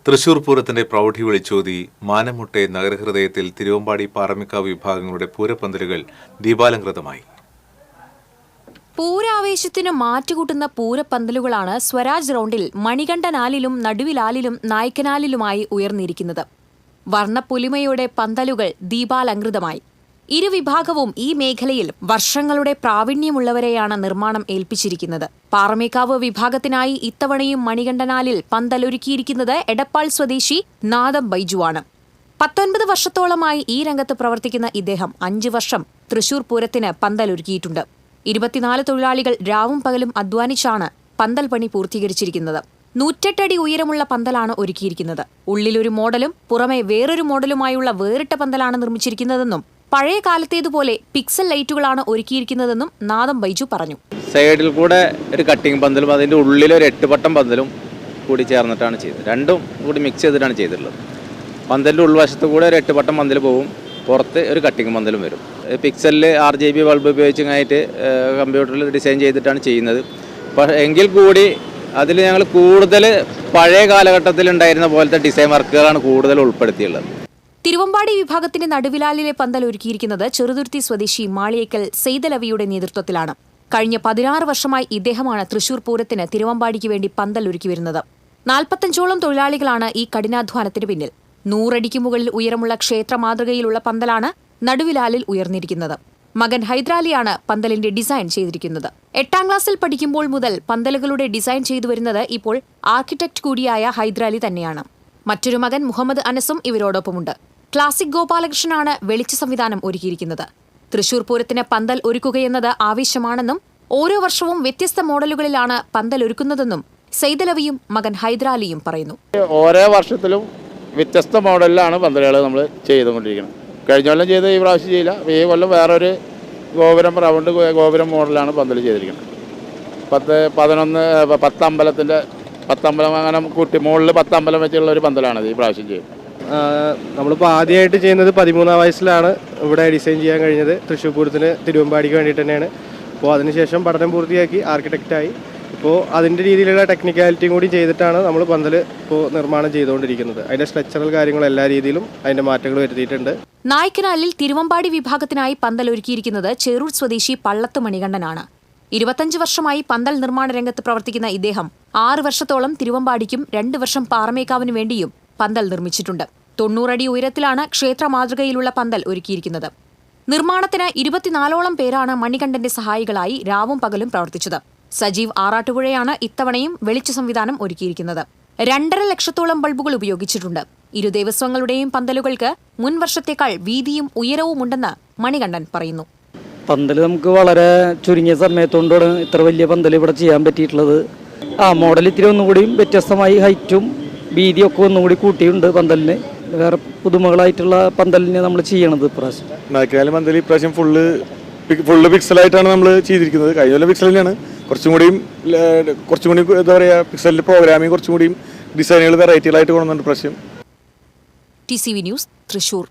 തൃശൂർ പൂരത്തിന്റെ പ്രൗഢി വിളിച്ചോതി മാനമുട്ടെ നഗരഹൃദയത്തിൽ തിരുവമ്പാടി പാറമേക്കാവ് വിഭാഗങ്ങളുടെ പൂരപ്പന്തലുകൾ ദീപാലംകൃതമായി. പൂരാവേശത്തിന് മാറ്റുകൂട്ടുന്ന പൂരപ്പന്തലുകളാണ് സ്വരാജ് റൗണ്ടിൽ മണികണ്ഠനാലിലും നടുവിലാലിലും നായ്ക്കനാലിലുമായി ഉയർന്നിരിക്കുന്നത്. വർണ്ണപ്പൊലിമയോടെ പന്തലുകൾ ദീപാലംകൃതമായി. ഇരുവിഭാഗവും ഈ മേഖലയിൽ വർഷങ്ങളുടെ പ്രാവീണ്യമുള്ളവരെയാണ് നിർമ്മാണം ഏൽപ്പിച്ചിരിക്കുന്നത്. പാറമേക്കാവ് വിഭാഗത്തിനായി ഇത്തവണയും മണികണ്ഠനാലിൽ പന്തലൊരുക്കിയിരിക്കുന്നത് എടപ്പാൾ സ്വദേശി നാദം ബൈജുവാണ്. 19 വർഷത്തോളമായി ഈ രംഗത്ത് പ്രവർത്തിക്കുന്ന ഇദ്ദേഹം 5 വർഷം തൃശൂർ പൂരത്തിന് പന്തലൊരുക്കിയിട്ടുണ്ട്. 24 തൊഴിലാളികൾ രാവും പകലും അധ്വാനിച്ചാണ് പന്തൽ പണി പൂർത്തീകരിച്ചിരിക്കുന്നത്. 108 അടി ഉയരമുള്ള പന്തലാണ് ഒരുക്കിയിരിക്കുന്നത്. ഉള്ളിലൊരു മോഡലും പുറമെ വേറൊരു മോഡലുമായുള്ള വേറിട്ട പന്തലാണ് നിർമ്മിച്ചിരിക്കുന്നതെന്നും പഴയ കാലത്തേതുപോലെ പിക്സൽ ലൈറ്റുകളാണ് ഒരുക്കിയിരിക്കുന്നതെന്നും നാദം ബൈജു പറഞ്ഞു. സൈഡിൽ കൂടെ ഒരു കട്ടിംഗ് പന്തലും അതിൻ്റെ ഉള്ളിൽ ഒരു 8 പട്ടം പന്തലും കൂടി ചേർന്നിട്ടാണ് ചെയ്തത്. രണ്ടും കൂടി മിക്സ് ചെയ്തിട്ടാണ് ചെയ്തിട്ടുള്ളത്. പന്തലിൻ്റെ ഉൾവശത്ത് കൂടെ ഒരു 8 പട്ടം പന്തൽ പോകും, പുറത്ത് ഒരു കട്ടിംഗ് പന്തലും വരും. പിക്സലിൽ RGB ബൾബ് ഉപയോഗിച്ചായിട്ട് കമ്പ്യൂട്ടറിൽ ഡിസൈൻ ചെയ്തിട്ടാണ് ചെയ്യുന്നത്. എങ്കിൽ കൂടി അതിൽ ഞങ്ങൾ കൂടുതൽ പഴയ കാലഘട്ടത്തിൽ ഉണ്ടായിരുന്ന പോലത്തെ ഡിസൈൻ വർക്കുകളാണ് കൂടുതൽ ഉൾപ്പെടുത്തിയുള്ളത്. തിരുവമ്പാടി വിഭാഗത്തിന്റെ നടുവിലാലിലെ പന്തൽ ഒരുക്കിയിരിക്കുന്നത് ചെറുതുരുത്തി സ്വദേശി മാളിയേക്കൽ സെയ്തലവിയുടെ നേതൃത്വത്തിലാണ്. കഴിഞ്ഞ 16 വർഷമായി ഇദ്ദേഹമാണ് തൃശൂർ പൂരത്തിന് തിരുവമ്പാടിക്ക് വേണ്ടി പന്തൽ ഒരുക്കി വരുന്നത്. 45ഓളം തൊഴിലാളികളാണ് ഈ കഠിനാധ്വാനത്തിന് പിന്നിൽ. 100 അടിക്ക് മുകളിൽ ഉയരമുള്ള ക്ഷേത്ര മാതൃകയിലുള്ള പന്തലാണ് നടുവിലാലിൽ ഉയർന്നിരിക്കുന്നത്. മകൻ ഹൈദരാലിയാണ് പന്തലിന്റെ ഡിസൈൻ ചെയ്തിരിക്കുന്നത്. 8ാം ക്ലാസ്സിൽ പഠിക്കുമ്പോൾ മുതൽ പന്തലുകളുടെ ഡിസൈൻ ചെയ്തു വരുന്നത് ഇപ്പോൾ ആർക്കിടെക്ട് കൂടിയായ ഹൈദരാലി തന്നെയാണ്. മറ്റൊരു മകൻ മുഹമ്മദ് അനസും ഇവരോടൊപ്പമുണ്ട്. ക്ലാസിക് ഗോപാലകൃഷ്ണനാണ് വെളിച്ച സംവിധാനം ഒരുക്കിയിരിക്കുന്നത്. തൃശൂർ പൂരത്തിന് പന്തൽ ഒരുക്കുകയെന്നത് ആവേശമാണെന്നും ഓരോ വർഷവും വ്യത്യസ്ത മോഡലുകളിലാണ് പന്തൽ ഒരുക്കുന്നതെന്നും സെയ്തലവിയും മകൻ ഹൈദരാലിയും പറയുന്നു. ഓരോ വർഷത്തിലും വ്യത്യസ്ത മോഡലിലാണ് പന്തലുകൾ നമ്മൾ ചെയ്തുകൊണ്ടിരിക്കുന്നത്. കഴിഞ്ഞ കൊല്ലം ചെയ്ത് ഈ പ്രാവശ്യം ചെയ്യില്ല. ഈ കൊല്ലം വേറൊരു ഗോപുരം റൗണ്ട് ഗോപുരം മോഡലാണ് പന്തൽ ചെയ്തിരിക്കുന്നത്. 10 അമ്പലത്തിൻ്റെ 10 അമ്പലം അങ്ങനെ കൂട്ടി മുകളിൽ 10 അമ്പലം വെച്ചുള്ള ഒരു പന്തലാണ് ഈ പ്രാവശ്യം ചെയ്യുന്നത്. നമ്മളിപ്പോൾ ആദ്യമായിട്ട് ചെയ്യുന്നത് 13ാം വയസ്സിലാണ് ഇവിടെ ഡിസൈൻ ചെയ്യാൻ കഴിഞ്ഞത്. തൃശ്ശൂർ പൂരത്തിന് തിരുവമ്പാടിക്ക് വേണ്ടിയിട്ട് തന്നെയാണ്. അപ്പോൾ അതിനുശേഷം പഠനം പൂർത്തിയാക്കി ആർക്കിടെക്റ്റായി. ഇപ്പോൾ അതിൻ്റെ രീതിയിലുള്ള ടെക്നിക്കാലിറ്റിയും കൂടി ചെയ്തിട്ടാണ് നമ്മൾ പന്തൽ ഇപ്പോൾ നിർമ്മാണം ചെയ്തുകൊണ്ടിരിക്കുന്നത്. അതിൻ്റെ സ്ട്രക്ചറൽ കാര്യങ്ങൾ എല്ലാ രീതിയിലും അതിൻ്റെ മാറ്റങ്ങൾ വരുത്തിയിട്ടുണ്ട്. നായ്ക്കനാലിൽ തിരുവമ്പാടി വിഭാഗത്തിനായി പന്തൽ ഒരുക്കിയിരിക്കുന്നത് ചെറൂർ സ്വദേശി പള്ളത്ത് മണികണ്ഠനാണ്. 25 വർഷമായി പന്തൽ നിർമ്മാണ രംഗത്ത് പ്രവർത്തിക്കുന്ന ഇദ്ദേഹം 6 വർഷത്തോളം തിരുവമ്പാടിക്കും 2 വർഷം പാറമേക്കാവിനു വേണ്ടിയും പന്തൽ നിർമ്മിച്ചിട്ടുണ്ട്. 90 അടി ഉയരത്തിലാണ് ക്ഷേത്ര മാതൃകയിലുള്ള പന്തൽ ഒരുക്കിയിരിക്കുന്നത്. നിർമ്മാണത്തിന് 24ഓളം പേരാണ് മണികണ്ഠന്റെ സഹായികളായി രാവും പകലും പ്രവർത്തിച്ചത്. സജീവ് ആറാട്ടുപുഴയാണ് ഇത്തവണയും വെളിച്ച സംവിധാനം ഒരുക്കിയിരിക്കുന്നത്. 2.5 ലക്ഷത്തോളം ബൾബുകൾ ഉപയോഗിച്ചിട്ടുണ്ട്. ഇരു ദേവസ്വങ്ങളുടെയും പന്തലുകൾക്ക് മുൻ വർഷത്തേക്കാൾ വീതിയും ഉയരവും ഉണ്ടെന്ന് മണികണ്ഠൻ പറയുന്നു. പന്തൽ നമുക്ക് വളരെ ചുരുങ്ങിയ സമയത്തോണ്ടാണ് ഇത്ര വലിയ പന്തൽ ഇവിടെ ചെയ്യാൻ പറ്റിയിട്ടുള്ളത്. മോഡൽ ഇത്തിരി ഒന്നുകൂടിയും വ്യത്യസ്തമായി ഹൈറ്റും വീതിയൊക്കെ ഒന്നുകൂടി കൂട്ടിയുണ്ട് പന്തലിന്. വേറെ പുതുമകളായിട്ടുള്ള പന്തലിന് നമ്മൾ ചെയ്യണത് ഇപ്രാവശ്യം. നായ്ക്കനാല് പന്തൽ ഇപ്രാവശ്യം ഫുള്ള് പിക്സലായിട്ടാണ് നമ്മൾ ചെയ്തിരിക്കുന്നത്. കഴിഞ്ഞ കൊല്ലം പിക്സൽ തന്നെയാണ്. കുറച്ചും കൂടി എന്താ പറയുക, പിക്സലിൻ്റെ പ്രോഗ്രാമിങ് കുറച്ചും കൂടിയും ഡിസൈനുകൾ വെറൈറ്റികളായിട്ട് കൊണ്ടുവന്നിട്ടുണ്ട് ഇപ്രാവശ്യം. TCV news, Thrissur.